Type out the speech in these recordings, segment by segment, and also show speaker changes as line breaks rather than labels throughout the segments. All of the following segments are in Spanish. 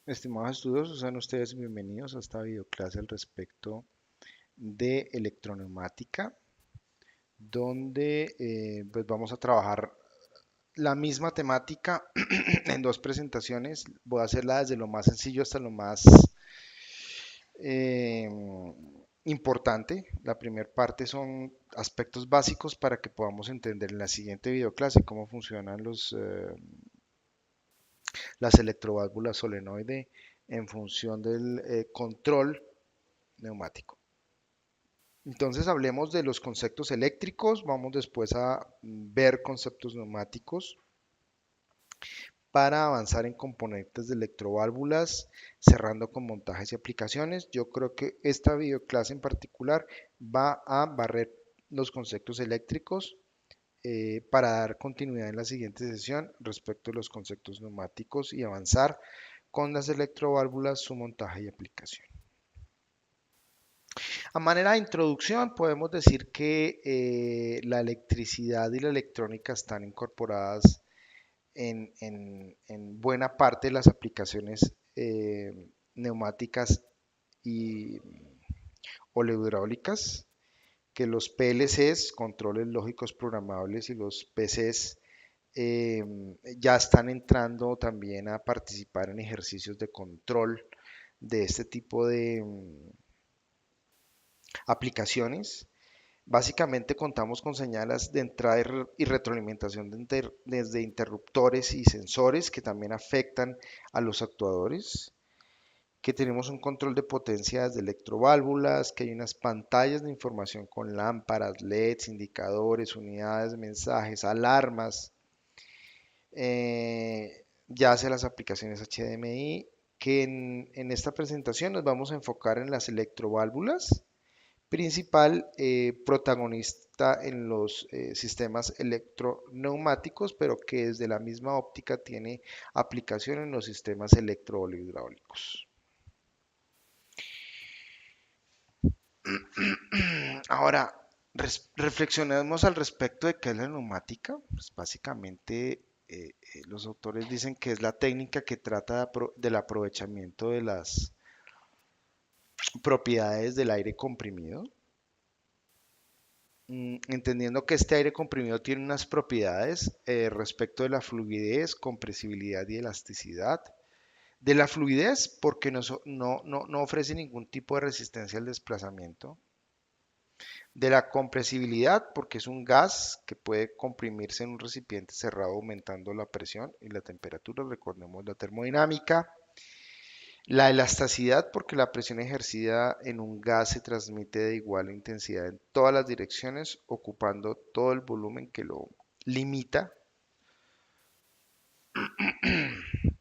Estimados estudiosos, sean ustedes bienvenidos a esta videoclase al respecto de electroneumática, donde pues vamos a trabajar la misma temática en dos presentaciones. Voy a hacerla desde lo más sencillo hasta lo más eh, importante. La primera parte son aspectos básicos para que podamos entender en la siguiente videoclase cómo funcionan las electroválvulas solenoide en función del control neumático. Entonces hablemos de los conceptos eléctricos, vamos después a ver conceptos neumáticos para avanzar en componentes de electroválvulas, cerrando con montajes y aplicaciones. Yo creo que esta videoclase en particular va a barrer los conceptos eléctricos para dar continuidad en la siguiente sesión respecto a los conceptos neumáticos y avanzar con las electroválvulas, su montaje y aplicación. A manera de introducción, podemos decir que la electricidad y la electrónica están incorporadas en buena parte de las aplicaciones neumáticas y oleo-hidráulicas, que los PLCs, controles lógicos programables, y los PCs eh, ya están entrando también a participar en ejercicios de control de este tipo de aplicaciones. Básicamente contamos con señales de entrada y retroalimentación desde interruptores y sensores que también afectan a los actuadores, que tenemos un control de potencia desde electroválvulas, que hay unas pantallas de información con lámparas, LEDs, indicadores, unidades, mensajes, alarmas, ya sea las aplicaciones HDMI, que en esta presentación nos vamos a enfocar en las electroválvulas principal protagonista en los sistemas electroneumáticos, pero que desde la misma óptica tiene aplicación en los sistemas electrohidráulicos. Ahora, reflexionemos al respecto de qué es la neumática. Pues básicamente, los autores dicen que es la técnica que trata del aprovechamiento de las propiedades del aire comprimido. Entendiendo que este aire comprimido tiene unas propiedades respecto de la fluidez, compresibilidad y elasticidad. De la fluidez, porque no ofrece ningún tipo de resistencia al desplazamiento. De la compresibilidad, porque es un gas que puede comprimirse en un recipiente cerrado aumentando la presión y la temperatura. Recordemos la termodinámica. La elasticidad, porque la presión ejercida en un gas se transmite de igual intensidad en todas las direcciones, ocupando todo el volumen que lo limita.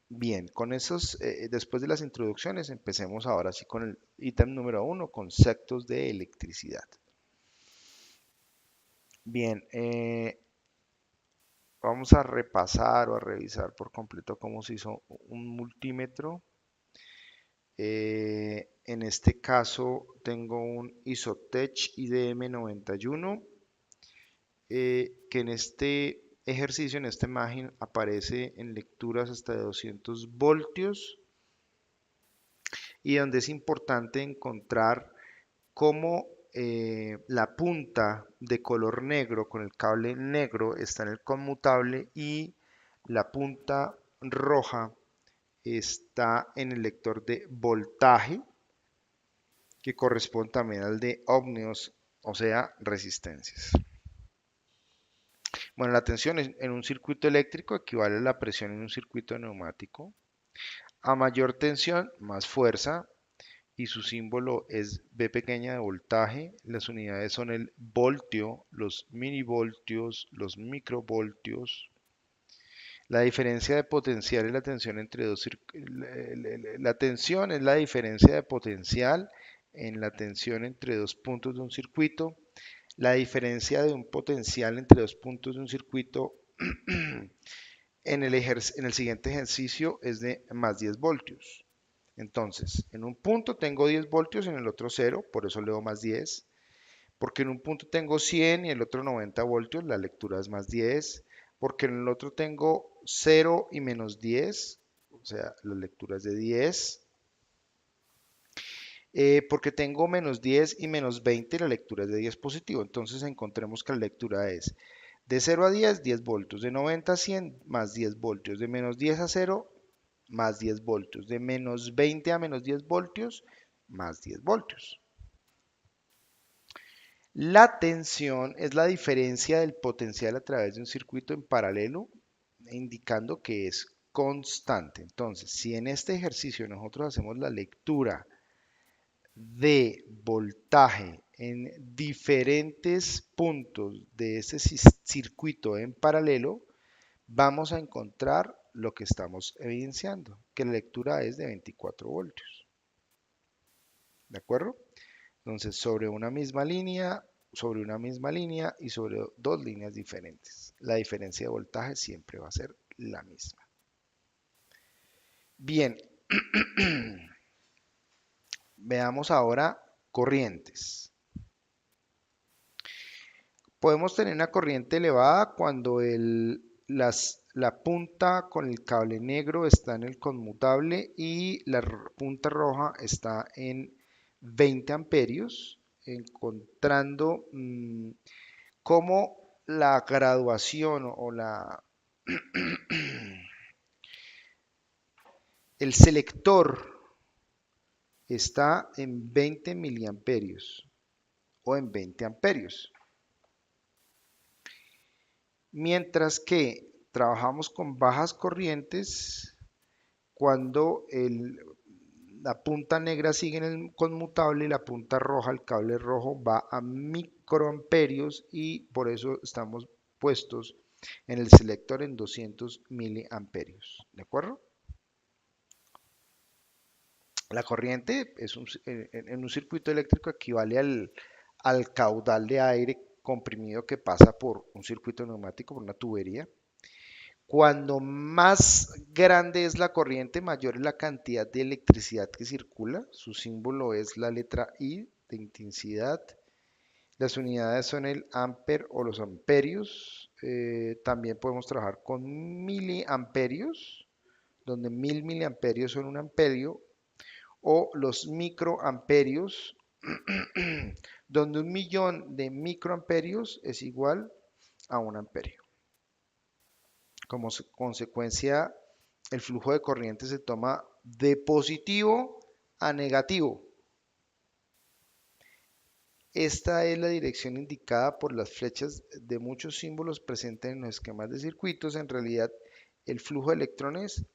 Bien, con esos, después de las introducciones, empecemos ahora sí con el ítem número uno, conceptos de electricidad. Bien, vamos a repasar o a revisar por completo cómo se hizo un multímetro. En este caso tengo un Isotech IDM91 que en este ejercicio, en esta imagen, aparece en lecturas hasta de 200 voltios y donde es importante encontrar cómo la punta de color negro con el cable negro está en el conmutable y la punta roja está en el lector de voltaje que corresponde también al de ohmios, o sea, resistencias. Bueno, la tensión en un circuito eléctrico equivale a la presión en un circuito neumático. A mayor tensión, más fuerza, y su símbolo es V pequeña de voltaje. Las unidades son el voltio, los milivoltios, los microvoltios. La diferencia de potencial y la tensión entre dos la tensión es la diferencia de potencial en la tensión entre dos puntos de un circuito. La diferencia de un potencial entre dos puntos de un circuito en el siguiente ejercicio es de más 10 voltios. Entonces, en un punto tengo 10 voltios, en el otro 0, por eso leo más 10. Porque en un punto tengo 100 y en el otro 90 voltios, la lectura es más 10. Porque en el otro tengo 0 y menos 10, sea, la lectura es de 10. Porque tengo menos 10 y menos 20, la lectura es de 10 positivo. Entonces encontremos que la lectura es de 0 a 10, 10 voltios, de 90 a 100, más 10 voltios, de menos 10 a 0, más 10 voltios, de menos 20 a menos 10 voltios, más 10 voltios. La tensión es la diferencia del potencial a través de un circuito en paralelo, indicando que es constante. Entonces, si en este ejercicio nosotros hacemos la lectura de voltaje en diferentes puntos de ese circuito en paralelo, vamos a encontrar lo que estamos evidenciando, que la lectura es de 24 voltios. ¿De acuerdo? Entonces, sobre una misma línea y sobre dos líneas diferentes. La diferencia de voltaje siempre va a ser la misma. Bien, veamos ahora corrientes. Podemos tener una corriente elevada cuando la punta con el cable negro está en el conmutable y la punta roja está en 20 amperios, encontrando cómo la graduación o el selector está en 20 miliamperios o en 20 amperios. Mientras que trabajamos con bajas corrientes, cuando la punta negra sigue en el conmutable y la punta roja, el cable rojo, va a microamperios y por eso estamos puestos en el selector en 200 miliamperios. ¿De acuerdo? La corriente en un circuito eléctrico equivale al caudal de aire comprimido que pasa por un circuito neumático, por una tubería. Cuando más grande es la corriente, mayor es la cantidad de electricidad que circula. Su símbolo es la letra I de intensidad. Las unidades son el amper o los amperios. También podemos trabajar con miliamperios, donde 1000 miliamperios son un amperio, o los microamperios, donde 1.000.000 de microamperios es igual a un amperio. Como consecuencia, el flujo de corriente se toma de positivo a negativo. Esta es la dirección indicada por las flechas de muchos símbolos presentes en los esquemas de circuitos. En realidad, el flujo de electrones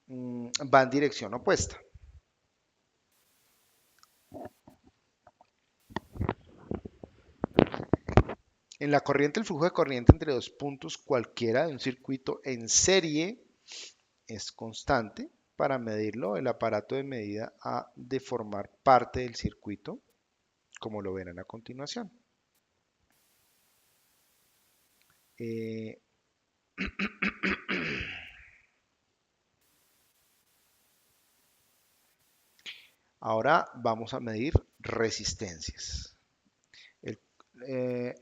va en dirección opuesta. En la corriente, el flujo de corriente entre dos puntos cualquiera de un circuito en serie es constante. Para medirlo, el aparato de medida ha de formar parte del circuito, como lo verán a continuación. Eh, Ahora vamos a medir resistencias. El-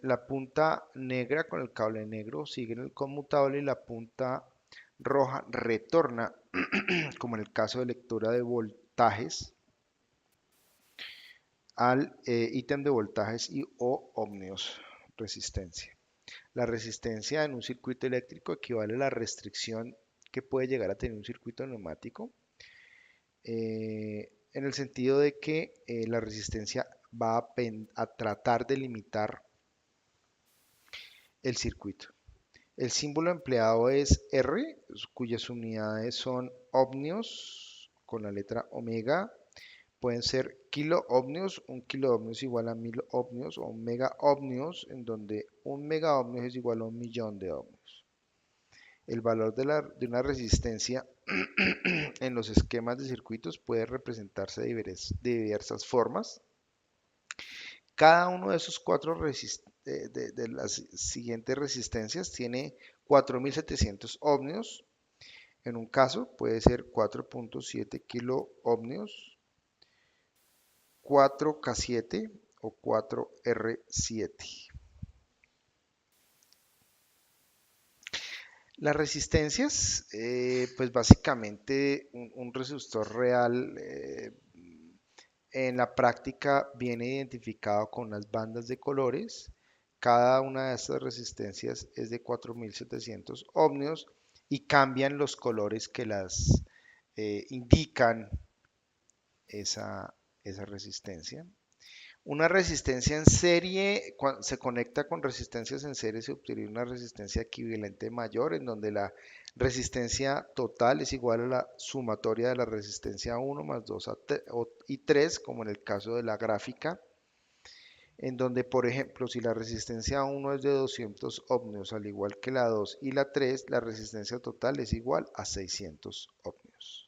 la punta negra con el cable negro sigue en el conmutable y la punta roja retorna, como en el caso de lectura de voltajes, al ítem de voltajes y o ohmios, resistencia. La resistencia en un circuito eléctrico equivale a la restricción que puede llegar a tener un circuito neumático, en el sentido de que la resistencia va a tratar de limitar el circuito. El símbolo empleado es R, cuyas unidades son ohmios con la letra omega. Pueden ser kilo ohmios, un kilo ohmios es igual a 1000 ohmios, o mega ohmios, en donde un mega ohmios es igual a 1.000.000 de ohmios. El valor de una resistencia en los esquemas de circuitos puede representarse de diversas formas. Cada uno de esos de las siguientes resistencias tiene 4700 ohmios. En un caso puede ser 4.7 kilo ohmios, 4K7 o 4R7. Las resistencias, pues básicamente un resistor real en la práctica viene identificado con unas bandas de colores. Cada una de estas resistencias es de 4700 ohmios y cambian los colores que las indican esa, esa resistencia. Una resistencia en serie, cuando se conecta con resistencias en serie, se obtiene una resistencia equivalente mayor, en donde la resistencia total es igual a la sumatoria de la resistencia 1 más 2 y 3, como en el caso de la gráfica, en donde, por ejemplo, si la resistencia 1 es de 200 ohmios, al igual que la 2 y la 3, la resistencia total es igual a 600 ohmios.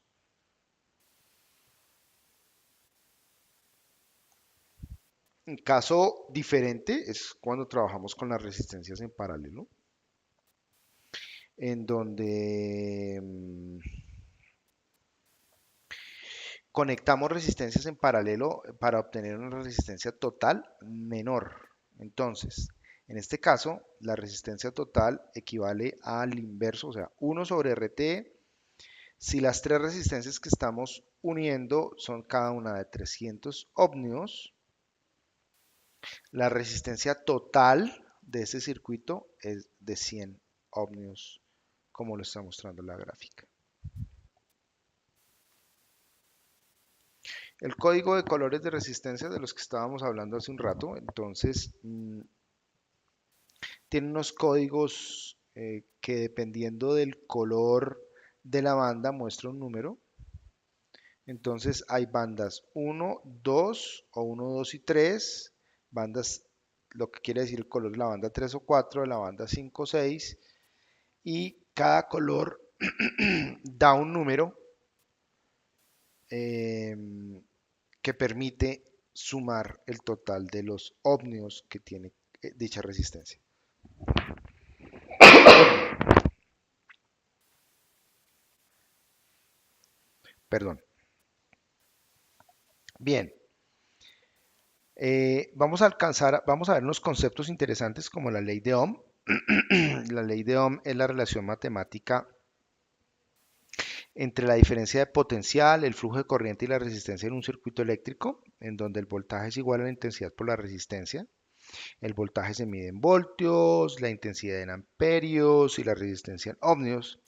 Un caso diferente es cuando trabajamos con las resistencias en paralelo, en donde conectamos resistencias en paralelo para obtener una resistencia total menor. Entonces, en este caso, la resistencia total equivale al inverso, o sea, 1 sobre RT. Si las tres resistencias que estamos uniendo son cada una de 300 ohmios, la resistencia total de ese circuito es de 100 ohmios, como lo está mostrando la gráfica. El código de colores de resistencia de los que estábamos hablando hace un rato, entonces, tiene unos códigos que dependiendo del color de la banda muestra un número. Entonces hay bandas 1, 2 o 1, 2 y 3, bandas, lo que quiere decir el color de la banda 3 o 4, de la banda 5 o 6, y cada color da un número em, que permite sumar el total de los ohmios que tiene dicha resistencia. Perdón. Bien, vamos a ver unos conceptos interesantes como la ley de Ohm. La ley de Ohm es la relación matemática entre la diferencia de potencial, el flujo de corriente y la resistencia en un circuito eléctrico, en donde el voltaje es igual a la intensidad por la resistencia. El voltaje se mide en voltios, la intensidad en amperios y la resistencia en ohmios,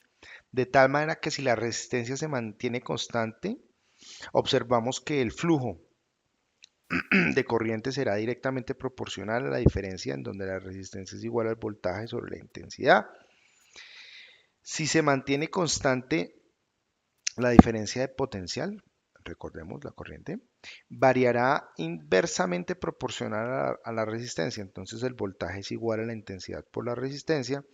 de tal manera que si la resistencia se mantiene constante, observamos que el flujo de corriente será directamente proporcional a la diferencia en donde la resistencia es igual al voltaje sobre la intensidad. Si se mantiene constante la diferencia de potencial, recordemos la corriente, variará inversamente proporcional a la resistencia. Entonces el voltaje es igual a la intensidad por la resistencia.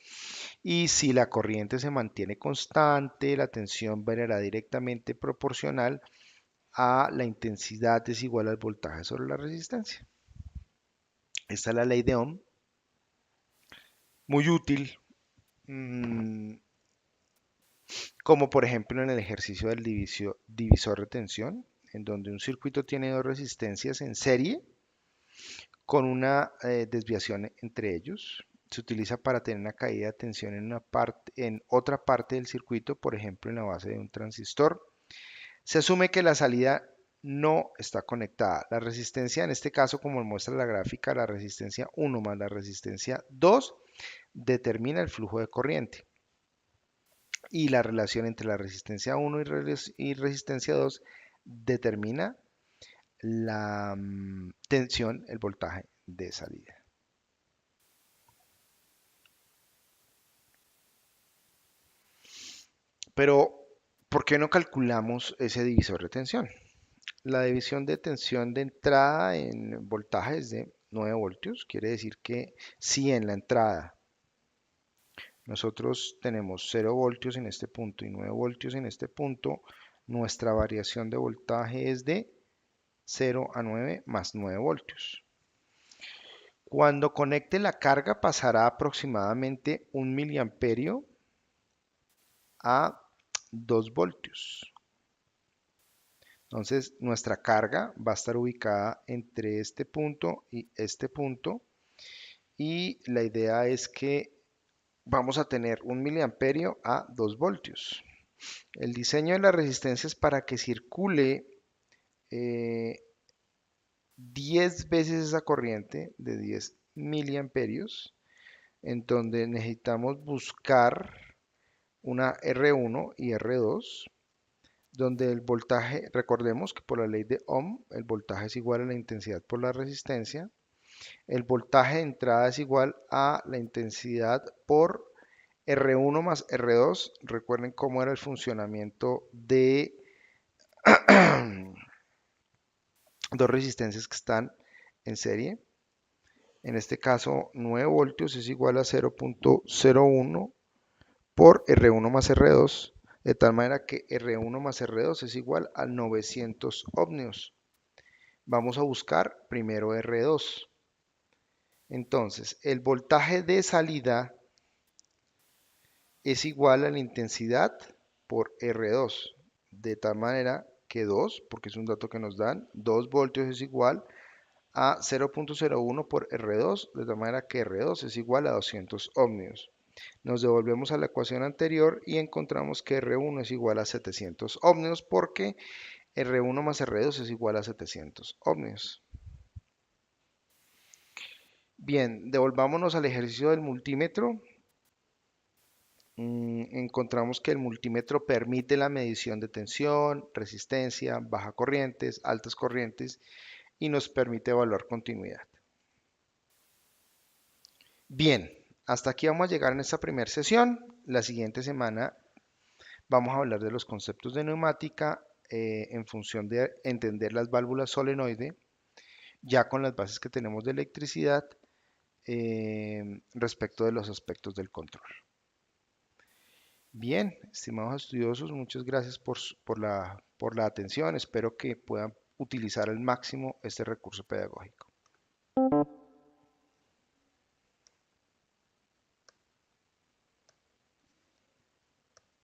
Y si la corriente se mantiene constante, la tensión variará directamente proporcional a la intensidad es igual al voltaje sobre la resistencia. Esta es la ley de Ohm, muy útil, mmm, como por ejemplo en el ejercicio del divisor de tensión, en donde un circuito tiene dos resistencias en serie con una desviación entre ellos. Se utiliza para tener una caída de tensión en otra parte del circuito, por ejemplo en la base de un transistor. Se asume que la salida no está conectada. La resistencia, en este caso, como muestra la gráfica, la resistencia 1 más la resistencia 2 determina el flujo de corriente. Y la relación entre la resistencia 1 y resistencia 2 determina la tensión, el voltaje de salida. Pero, ¿por qué no calculamos ese divisor de tensión? La división de tensión de entrada en voltaje es de 9 voltios. Quiere decir que si en la entrada nosotros tenemos 0 voltios en este punto y 9 voltios en este punto, nuestra variación de voltaje es de 0 a 9 más 9 voltios. Cuando conecte la carga pasará aproximadamente 1 miliamperio a 2 voltios. Entonces nuestra carga va a estar ubicada entre este punto y la idea es que vamos a tener 1 miliamperio a 2 voltios. El diseño de la resistencia es para que circule eh, 10 veces esa corriente de 10 miliamperios, en donde necesitamos buscar una R1 y R2, donde el voltaje, recordemos que por la ley de Ohm, el voltaje es igual a la intensidad por la resistencia. El voltaje de entrada es igual a la intensidad por R1 más R2. Recuerden cómo era el funcionamiento de dos resistencias que están en serie. En este caso, 9 voltios es igual a 0.01 por R1 más R2, de tal manera que R1 más R2 es igual a 900 ohmios. Vamos a buscar primero R2. Entonces, el voltaje de salida es igual a la intensidad por R2, de tal manera que 2, porque es un dato que nos dan, 2 voltios es igual a 0.01 por R2, de tal manera que R2 es igual a 200 ohmios. Nos devolvemos a la ecuación anterior y encontramos que R1 es igual a 700 ohmios porque R1 más R2 es igual a 700 ohmios. Bien, devolvámonos al ejercicio del multímetro. Encontramos que el multímetro permite la medición de tensión, resistencia, baja corrientes, altas corrientes y nos permite evaluar continuidad. Bien, hasta aquí vamos a llegar en esta primera sesión. La siguiente semana vamos a hablar de los conceptos de neumática en función de entender las válvulas solenoide, ya con las bases que tenemos de electricidad respecto de los aspectos del control. Bien, estimados estudiosos, muchas gracias por la atención. Espero que puedan utilizar al máximo este recurso pedagógico.